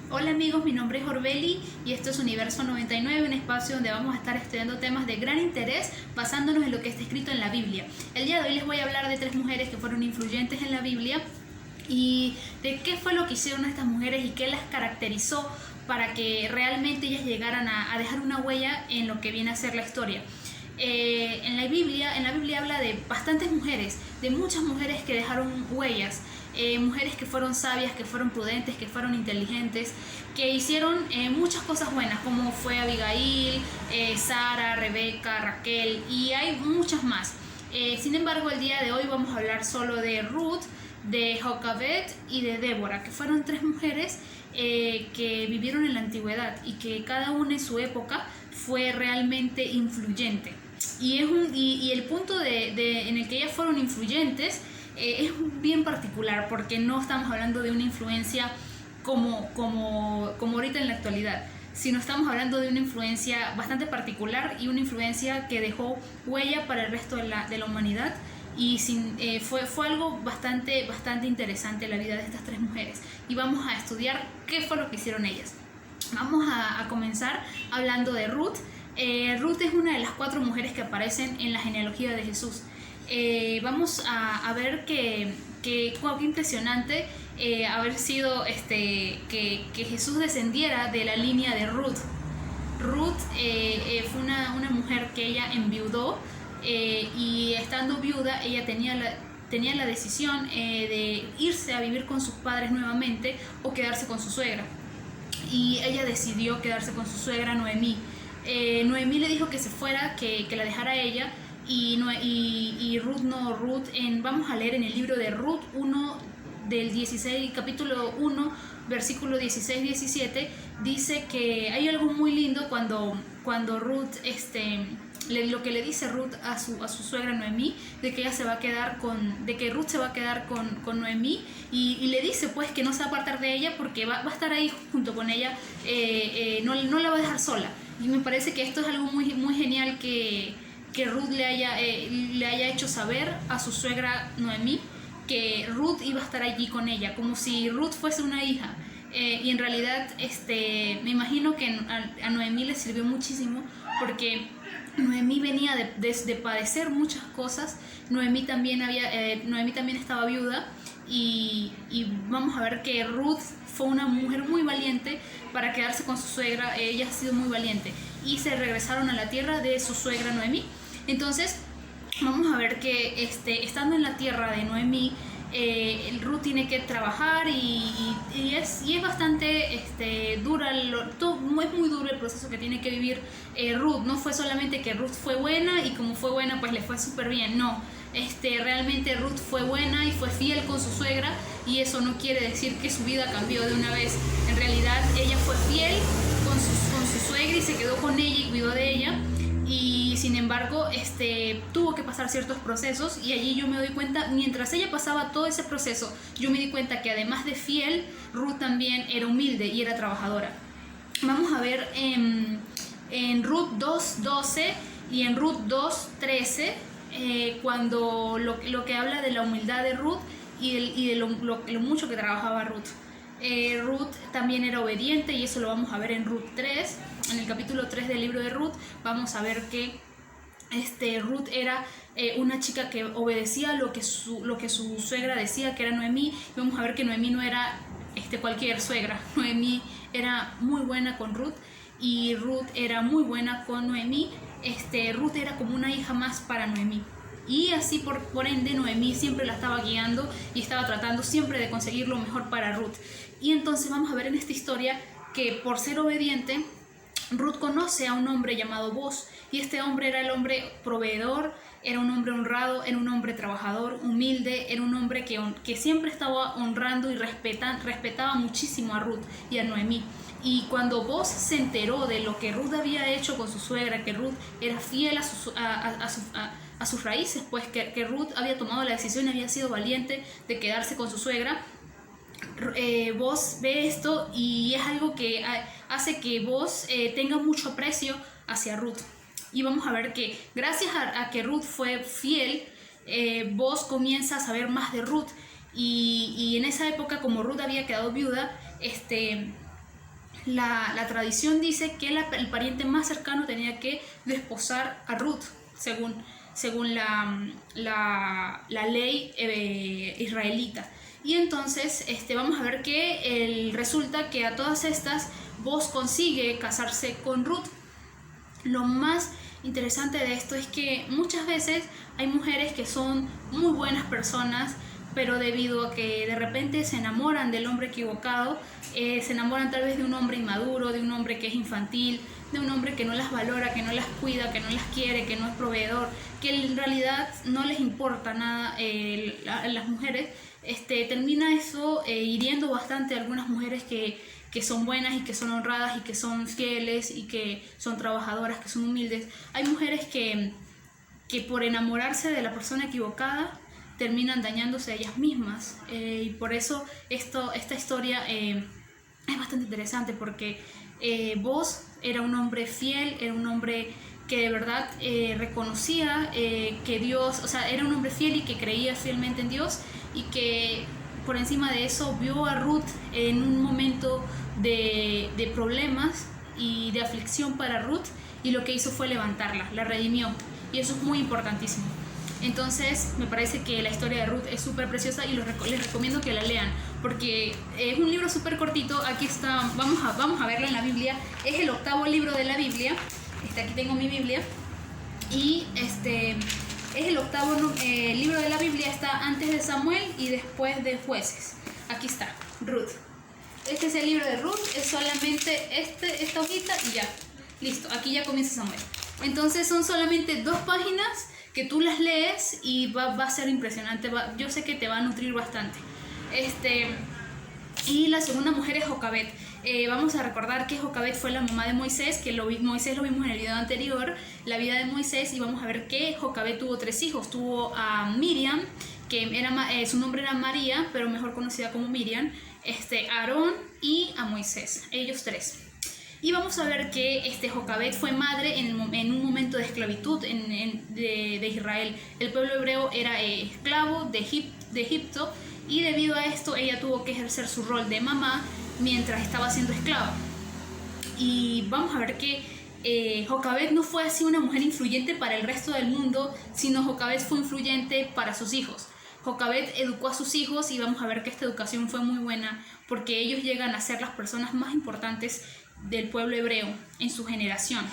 Hola amigos, mi nombre es Orbeli y esto es Universo 99, un espacio donde vamos a estar estudiando temas de gran interés basándonos en lo que está escrito en la Biblia. El día de hoy les voy a hablar de 3 mujeres que fueron influyentes en la Biblia y de qué fue lo que hicieron estas mujeres y qué las caracterizó para que realmente ellas llegaran a dejar una huella en lo que viene a ser la historia. En la Biblia habla de bastantes mujeres, de muchas mujeres que dejaron huellas, mujeres que fueron sabias, que fueron prudentes, que fueron inteligentes, que hicieron muchas cosas buenas, como fue Abigail, Sara, Rebeca, Raquel, y hay muchas más. Sin embargo, el día de hoy vamos a hablar solo de Ruth, de Jochebed y de Débora, que fueron 3 mujeres que vivieron en la antigüedad y que cada una en su época fue realmente influyente. Y el punto en el que ellas fueron influyentes es bien particular, porque no estamos hablando de una influencia como ahorita en la actualidad, sino estamos hablando de una influencia bastante particular y una influencia que dejó huella para el resto de la humanidad. Y fue algo bastante interesante la vida de estas 3 mujeres. Y vamos a estudiar qué fue lo que hicieron ellas. Vamos a comenzar hablando de Ruth. Ruth es una de las 4 mujeres que aparecen en la genealogía de Jesús. Vamos a ver que qué impresionante haber sido que Jesús descendiera de la línea de Ruth. Ruth fue una mujer que ella enviudó, y estando viuda ella tenía la decisión de irse a vivir con sus padres nuevamente o quedarse con su suegra. Y ella decidió quedarse con su suegra Noemí. Noemí le dijo que se fuera, que la dejara ella, y Ruth no. Vamos a leer en el libro de Ruth 1 del 16, capítulo 1, versículo 16-17, dice que hay algo muy lindo cuando Ruth, lo que le dice Ruth a su suegra Noemí, de que ella se va a quedar de que Ruth se va a quedar con Noemí, y le dice pues que no se va a apartar de ella porque va a estar ahí junto con ella, no la va a dejar sola. Y me parece que esto es algo muy, muy genial que Ruth le haya hecho saber a su suegra Noemí que Ruth iba a estar allí con ella, como si Ruth fuese una hija. Y en realidad me imagino que a Noemí le sirvió muchísimo, porque Noemí venía de padecer muchas cosas. Noemí también estaba viuda, y vamos a ver que Ruth fue una mujer muy valiente para quedarse con su suegra. Ella ha sido muy valiente y se regresaron a la tierra de su suegra Noemí. Entonces vamos a ver que estando en la tierra de Noemí, Ruth tiene que trabajar y es bastante dura, es muy duro el proceso que tiene que vivir Ruth. No fue solamente que Ruth fue buena y como fue buena pues le fue súper bien, no. Realmente Ruth fue buena y fue fiel con su suegra, y eso no quiere decir que su vida cambió de una vez. En realidad ella fue fiel con su suegra y se quedó con ella y cuidó de ella. Y sin embargo tuvo que pasar ciertos procesos, y allí yo me doy cuenta, mientras ella pasaba todo ese proceso, yo me di cuenta que además de fiel, Ruth también era humilde y era trabajadora. Vamos a ver en Ruth 2:12 y en Ruth 2:13, cuando lo que habla de la humildad de Ruth y de lo mucho que trabajaba Ruth. Ruth también era obediente, y eso lo vamos a ver en Ruth 3. En el capítulo 3 del libro de Ruth vamos a ver que Ruth era una chica que obedecía lo que su suegra decía, que era Noemí. Y vamos a ver que Noemí no era cualquier suegra. Noemí era muy buena con Ruth, y Ruth era muy buena con Noemí. Ruth era como una hija más para Noemí. Y así por ende Noemí siempre la estaba guiando y estaba tratando siempre de conseguir lo mejor para Ruth. Y entonces vamos a ver en esta historia que por ser obediente, Ruth conoce a un hombre llamado Boaz, y este hombre era el hombre proveedor, era un hombre honrado, era un hombre trabajador, humilde, era un hombre que siempre estaba honrando y respetaba muchísimo a Ruth y a Noemí. Y cuando Boaz se enteró de lo que Ruth había hecho con su suegra, que Ruth era fiel a sus raíces, pues que Ruth había tomado la decisión y había sido valiente de quedarse con su suegra, Boaz ve esto, y es algo que hace que Boaz tenga mucho aprecio hacia Ruth. Y vamos a ver que gracias a que Ruth fue fiel, Boaz comienza a saber más de Ruth, y en esa época, como Ruth había quedado viuda, la tradición dice que el pariente más cercano tenía que desposar a Ruth, según la ley israelita. Y entonces vamos a ver que resulta que a todas estas Boaz consigue casarse con Ruth. Lo más interesante de esto es que muchas veces hay mujeres que son muy buenas personas, pero debido a que de repente se enamoran del hombre equivocado, se enamoran tal vez de un hombre inmaduro, de un hombre que es infantil, de un hombre que no las valora, que no las cuida, que no las quiere, que no es proveedor, que en realidad no les importa nada a las mujeres. Termina eso hiriendo bastante a algunas mujeres que son buenas y que son honradas y que son fieles y que son trabajadoras, que son humildes. Hay mujeres que por enamorarse de la persona equivocada terminan dañándose a ellas mismas, y por eso esta historia es bastante interesante, porque Boaz era un hombre fiel, era un hombre que de verdad reconocía que Dios, o sea, era un hombre fiel y que creía fielmente en Dios, y que por encima de eso vio a Ruth en un momento de problemas y de aflicción para Ruth, y lo que hizo fue levantarla, la redimió, y eso es muy importantísimo. Entonces me parece que la historia de Ruth es súper preciosa y les recomiendo que la lean, porque es un libro súper cortito. Aquí está, vamos a verlo en la Biblia. Es el 8º libro de la Biblia. Aquí tengo mi Biblia, y es el 8º libro de la Biblia. Está antes de Samuel y después de Jueces. Aquí está, Ruth. Este es el libro de Ruth, es solamente esta hojita y ya, listo, aquí ya comienza Samuel. Entonces son solamente 2 páginas que tú las lees y va a ser impresionante. Yo sé que te va a nutrir bastante. Y la segunda mujer es Jocabet. Vamos a recordar que Jocabet fue la mamá de Moisés, que Moisés lo vimos en el video anterior, la vida de Moisés, y vamos a ver que Jocabet tuvo 3 hijos. Tuvo a Miriam, que su nombre era María, pero mejor conocida como Miriam, Aarón y a Moisés, ellos 3. Y vamos a ver que Jocabet fue madre en un momento de esclavitud de Israel. El pueblo hebreo era esclavo de Egipto, y debido a esto ella tuvo que ejercer su rol de mamá mientras estaba siendo esclava. Y vamos a ver que Jocabet no fue así una mujer influyente para el resto del mundo, sino Jocabet fue influyente para sus hijos. Jocabet educó a sus hijos, y vamos a ver que esta educación fue muy buena, porque ellos llegan a ser las personas más importantes del pueblo hebreo en su generación.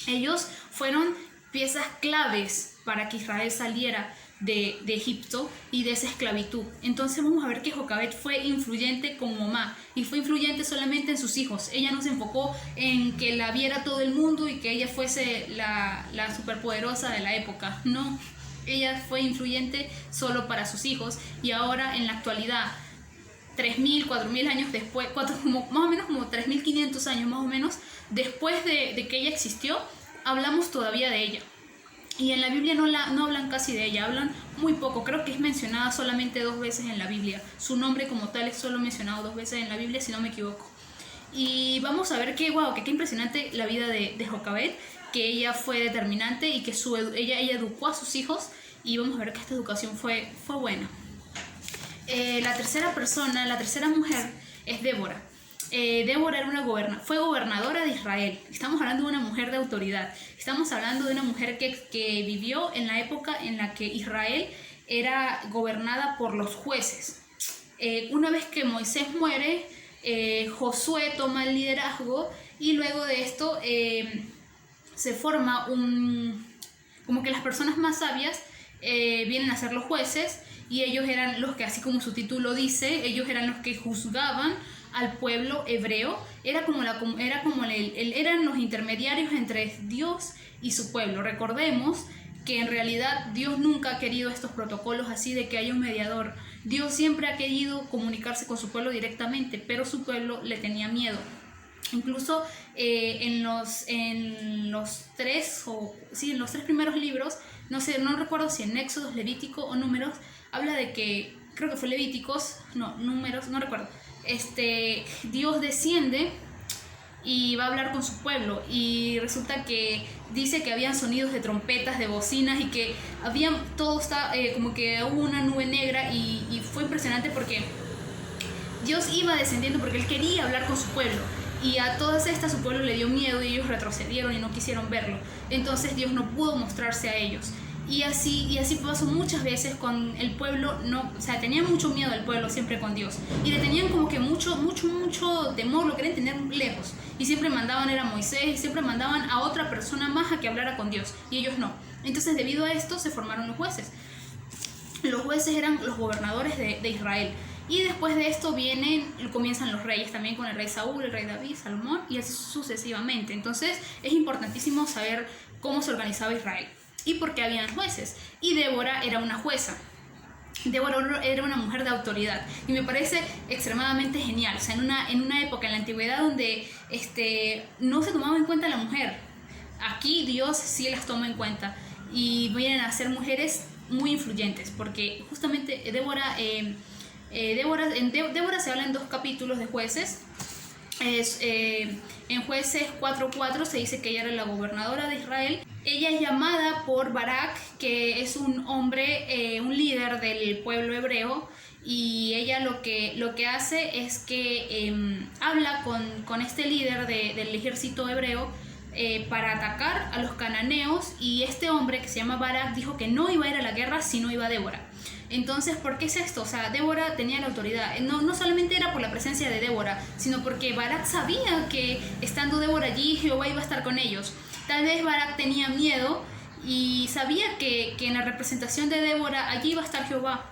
Ellos fueron piezas claves para que Israel saliera de Egipto y de esa esclavitud. Entonces vamos a ver que Jocabet fue influyente como mamá, y fue influyente solamente en sus hijos. Ella no se enfocó en que la viera todo el mundo y que ella fuese la superpoderosa de la época. No, ella fue influyente solo para sus hijos. Y ahora, en la actualidad, 3.000, 4.000 años después, más o menos como 3.500 años más o menos después de que ella existió, hablamos todavía de ella. Y en la Biblia no hablan casi de ella, hablan muy poco. Creo que es mencionada solamente 2 veces en la Biblia. Su nombre como tal es solo mencionado 2 veces en la Biblia, si no me equivoco. Y vamos a ver que qué impresionante la vida de Jocabet, que ella fue determinante y que ella educó a sus hijos, y vamos a ver que esta educación fue buena. La tercera mujer es Débora. Débora fue gobernadora de Israel. Estamos hablando de una mujer de autoridad. Estamos hablando de una mujer que vivió en la época en la que Israel era gobernada por los jueces. Una vez que Moisés muere, Josué toma el liderazgo, y luego de esto se forma como que las personas más sabias vienen a ser los jueces, y ellos eran los que, así como su título dice, ellos eran los que juzgaban al pueblo hebreo. Eran los intermediarios entre Dios y su pueblo. Recordemos que en realidad Dios nunca ha querido estos protocolos así de que haya un mediador. Dios siempre ha querido comunicarse con su pueblo directamente, pero su pueblo le tenía miedo. Incluso en los 3 primeros libros, no recuerdo si en Éxodo, Levítico o Números, habla de que, creo que fue Levíticos, Números, no recuerdo. Dios desciende y va a hablar con su pueblo, y resulta que dice que habían sonidos de trompetas, de bocinas, y que como que hubo una nube negra, y fue impresionante porque Dios iba descendiendo porque Él quería hablar con su pueblo. Y a todas estas su pueblo le dio miedo y ellos retrocedieron y no quisieron verlo. Entonces Dios no pudo mostrarse a ellos. Y así pasó muchas veces con el pueblo, no, o sea, tenían mucho miedo el pueblo siempre con Dios. Y le tenían como que mucho temor, lo querían tener lejos. Y siempre mandaban a Moisés, y siempre mandaban a otra persona más a que hablara con Dios. Y ellos no. Entonces debido a esto se formaron los jueces. Los jueces eran los gobernadores de Israel. Y después de esto comienzan los reyes también, con el rey Saúl, el rey David, Salomón y así sucesivamente. Entonces es importantísimo saber cómo se organizaba Israel y por qué habían jueces. Y Débora era una jueza. Débora era una mujer de autoridad y me parece extremadamente genial. O sea, en una época en la antigüedad donde no se tomaba en cuenta la mujer, aquí Dios sí las toma en cuenta y vienen a ser mujeres muy influyentes, porque justamente Débora se habla en 2 capítulos de jueces. En Jueces 4:4 se dice que ella era la gobernadora de Israel. Ella es llamada por Barak, que es un hombre, un líder del pueblo hebreo, y ella lo que hace es que habla con este líder del ejército hebreo para atacar a los cananeos, y este hombre que se llama Barak dijo que no iba a ir a la guerra si no iba Débora. Entonces, ¿por qué es esto? O sea, Débora tenía la autoridad. No solamente era por la presencia de Débora, sino porque Barak sabía que estando Débora allí, Jehová iba a estar con ellos. Tal vez Barak tenía miedo y sabía que en la representación de Débora allí iba a estar Jehová.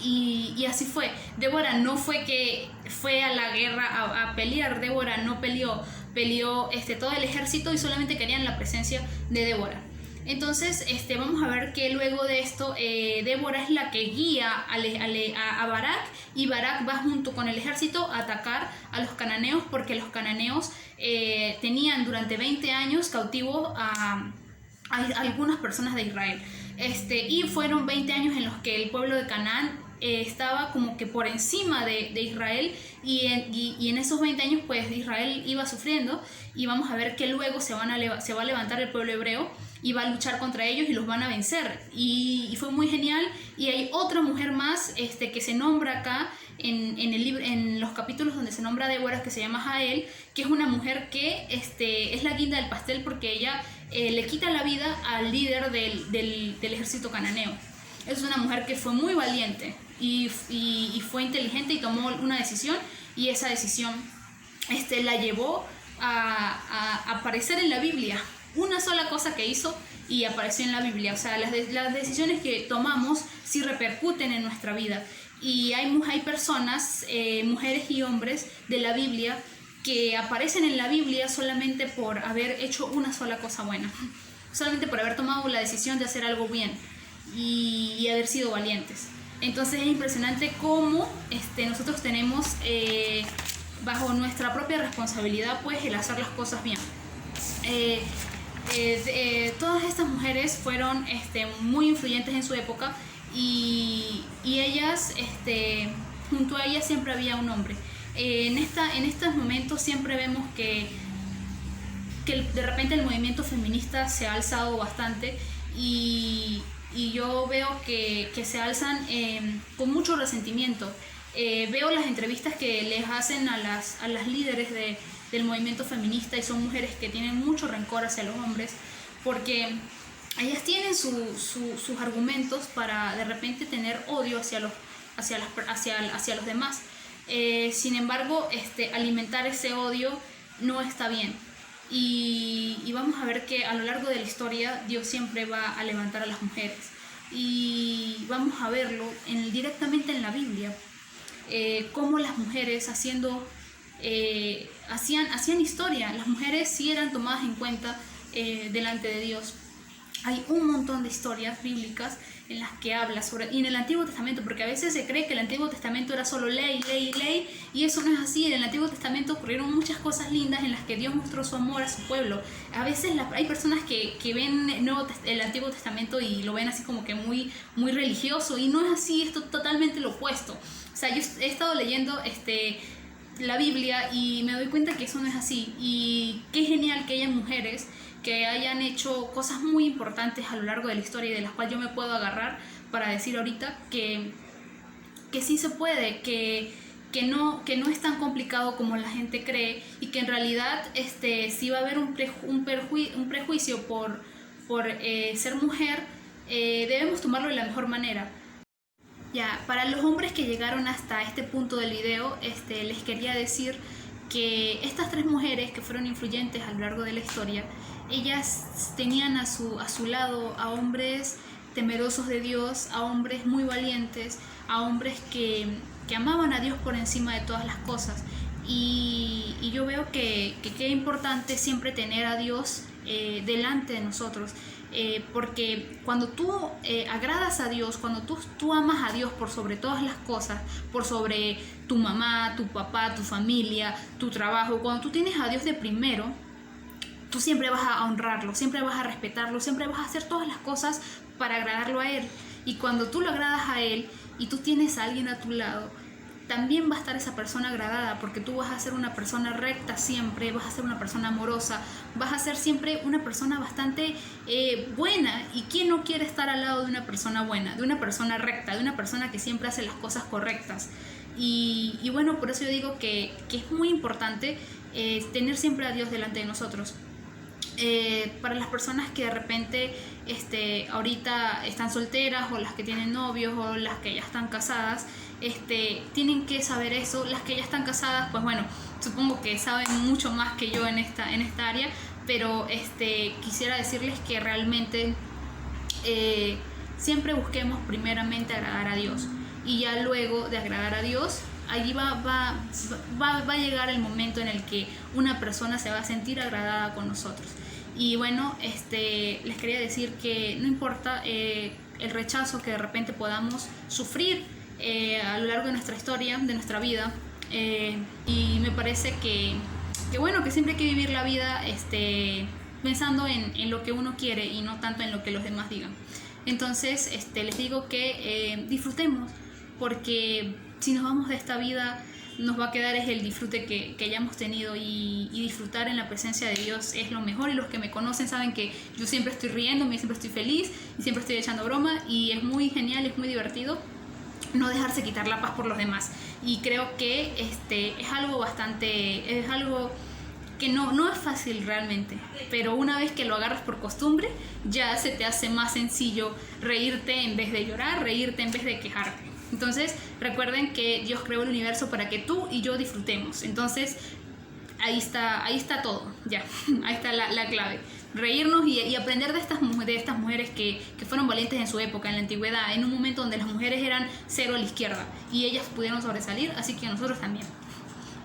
Y así fue. Débora no fue que fue a la guerra a pelear. Débora no peleó todo el ejército y solamente querían la presencia de Débora. Entonces vamos a ver que luego de esto Débora es la que guía a Barak, y Barak va junto con el ejército a atacar a los cananeos, porque los cananeos tenían durante 20 años cautivos a algunas personas de Israel. Y fueron 20 años en los que el pueblo de Canaán estaba como que por encima de Israel, y en esos 20 años pues Israel iba sufriendo, y vamos a ver que luego se va a levantar el pueblo hebreo y va a luchar contra ellos y los van a vencer, y fue muy genial. Y hay otra mujer más que se nombra acá en el libro, en los capítulos donde se nombra a Débora, que se llama Jael, que es una mujer que es la guinda del pastel, porque ella le quita la vida al líder del ejército cananeo. Es una mujer que fue muy valiente y fue inteligente y tomó una decisión, y esa decisión la llevó a aparecer en la Biblia. Una sola cosa que hizo y apareció en la Biblia. O sea, las decisiones que tomamos sí repercuten en nuestra vida. Y hay personas, mujeres y hombres de la Biblia, que aparecen en la Biblia solamente por haber hecho una sola cosa buena, solamente por haber tomado la decisión de hacer algo bien y haber sido valientes. Entonces es impresionante cómo nosotros tenemos bajo nuestra propia responsabilidad pues el hacer las cosas bien. Todas estas mujeres fueron muy influyentes en su época, y ellas, junto a ellas siempre había un hombre. En estos momentos siempre vemos que de repente el movimiento feminista se ha alzado bastante, y yo veo que se alzan con mucho resentimiento. Veo las entrevistas que les hacen a las líderes del movimiento feminista, y son mujeres que tienen mucho rencor hacia los hombres, porque ellas tienen sus argumentos para de repente tener odio hacia los demás. Sin embargo, alimentar ese odio no está bien. Y vamos a ver que a lo largo de la historia Dios siempre va a levantar a las mujeres, y vamos a verlo directamente en la Biblia, cómo las mujeres hacían historia. Las mujeres sí eran tomadas en cuenta delante de Dios. Hay un montón de historias bíblicas en las que habla sobre, y en el Antiguo Testamento, porque a veces se cree que el Antiguo Testamento era solo ley, y eso no es así. En el Antiguo Testamento ocurrieron muchas cosas lindas en las que Dios mostró su amor a su pueblo. A veces hay personas que ven el Antiguo Testamento y lo ven así como que muy, muy religioso, y no es así, es totalmente lo opuesto. O sea, yo he estado leyendo la Biblia y me doy cuenta que eso no es así, y qué genial que haya mujeres que hayan hecho cosas muy importantes a lo largo de la historia, y de las cuales yo me puedo agarrar para decir ahorita que sí se puede, que que no es tan complicado como la gente cree, y que en realidad si va a haber un prejuicio por ser mujer, debemos tomarlo de la mejor manera. Ya, para los hombres que llegaron hasta este punto del video, les quería decir que estas 3 mujeres que fueron influyentes a lo largo de la historia, ellas tenían a su lado a hombres temerosos de Dios, a hombres muy valientes, a hombres que amaban a Dios por encima de todas las cosas. Y yo veo que es importante siempre tener a Dios delante de nosotros. Porque cuando tú agradas a Dios, cuando tú amas a Dios por sobre todas las cosas, por sobre tu mamá, tu papá, tu familia, tu trabajo, cuando tú tienes a Dios de primero, tú siempre vas a honrarlo, siempre vas a respetarlo, siempre vas a hacer todas las cosas para agradarlo a Él. Y cuando tú lo agradas a Él y tú tienes a alguien a tu lado, también va a estar esa persona agradada, porque tú vas a ser una persona recta siempre, vas a ser una persona amorosa, vas a ser siempre una persona bastante buena. ¿Y quién no quiere estar al lado de una persona buena, de una persona recta, de una persona que siempre hace las cosas correctas? Y bueno, por eso yo digo que es muy importante tener siempre a Dios delante de nosotros. Para las personas que de repente ahorita están solteras, o las que tienen novios, o las que ya están casadas, tienen que saber eso. Las que ya están casadas, pues bueno, supongo que saben mucho más que yo en esta área, pero quisiera decirles que realmente siempre busquemos primeramente agradar a Dios, y ya luego de agradar a Dios, allí va a llegar el momento en el que una persona se va a sentir agradada con nosotros. Y bueno, les quería decir que no importa el rechazo que de repente podamos sufrir a lo largo de nuestra historia, de nuestra vida, y me parece que bueno, que siempre hay que vivir la vida pensando en lo que uno quiere y no tanto en lo que los demás digan. Entonces les digo que disfrutemos, porque si nos vamos de esta vida, nos va a quedar es el disfrute que hayamos tenido, y disfrutar en la presencia de Dios es lo mejor. Y los que me conocen saben que yo siempre estoy riéndome, siempre estoy feliz y siempre estoy echando broma, y es muy genial, es muy divertido no dejarse quitar la paz por los demás. Y creo que es algo que no es fácil realmente, pero una vez que lo agarras por costumbre, ya se te hace más sencillo reírte en vez de llorar, reírte en vez de quejarte. Entonces recuerden que Dios creó el universo para que tú y yo disfrutemos. Entonces ahí está todo, ya, ahí está la clave. Reírnos y aprender de estas mujeres que fueron valientes en su época, en la antigüedad, en un momento donde las mujeres eran cero a la izquierda, y ellas pudieron sobresalir, así que nosotros también.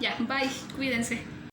Ya, bye, cuídense.